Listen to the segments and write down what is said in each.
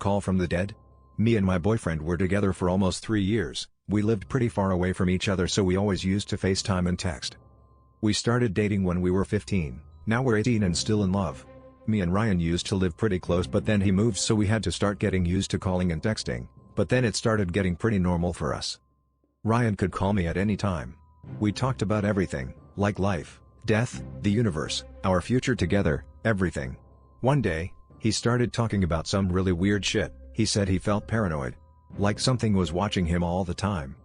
call from the dead? Me and my boyfriend were together for almost 3 years, we lived pretty far away from each other so we always used to FaceTime and text. We started dating when we were 15, now we're 18 and still in love. Me and Ryan used to live pretty close but then he moved so we had to start getting used to calling and texting, but then it started getting pretty normal for us. Ryan could call me at any time. We talked about everything, like life, death, the universe, our future together, everything. One day, he started talking about some really weird shit. He said he felt paranoid. Like something was watching him all the time.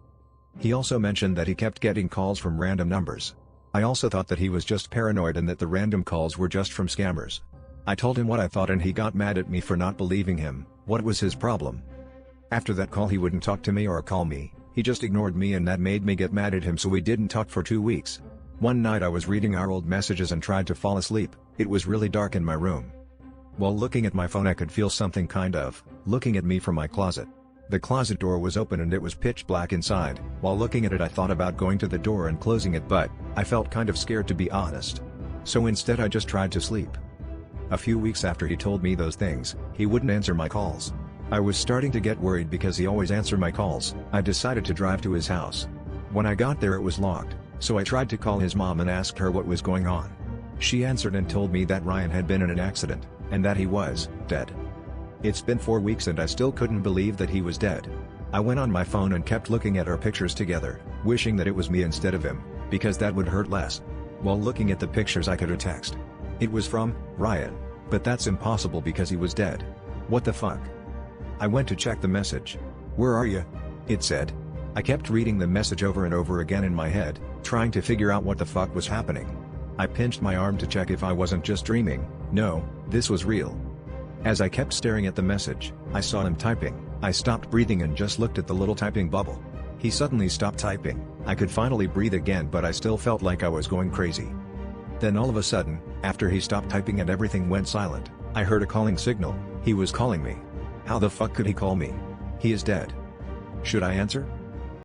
He also mentioned that he kept getting calls from random numbers. I also thought that he was just paranoid and that the random calls were just from scammers. I told him what I thought and he got mad at me for not believing him. What was his problem? After that call he wouldn't talk to me or call me, he just ignored me and that made me get mad at him so we didn't talk for 2 weeks. One night I was reading our old messages and tried to fall asleep. It was really dark in my room. While looking at my phone I could feel something looking at me from my closet. The closet door was open and it was pitch black inside. While looking at it I thought about going to the door and closing it but I felt kind of scared to be honest. So instead I just tried to sleep. A few weeks after he told me those things, he wouldn't answer my calls. I was starting to get worried because he always answered my calls. I decided to drive to his house. When I got there it was locked, so I tried to call his mom and asked her what was going on. She answered and told me that Ryan had been in an accident, and that he was dead. It's been 4 weeks and I still couldn't believe that he was dead. I went on my phone and kept looking at our pictures together, wishing that it was me instead of him, because that would hurt less. While looking at the pictures I could have text. It was from Ryan, but that's impossible because he was dead. What the fuck? I went to check the message. Where are you? It said. I kept reading the message over and over again in my head, trying to figure out what the fuck was happening. I pinched my arm to check if I wasn't just dreaming. No, this was real. As I kept staring at the message, I saw him typing. I stopped breathing and just looked at the little typing bubble. He suddenly stopped typing. I could finally breathe again but I still felt like I was going crazy. Then all of a sudden, after he stopped typing and everything went silent, I heard a calling signal. He was calling me. How the fuck could he call me? He is dead. Should I answer?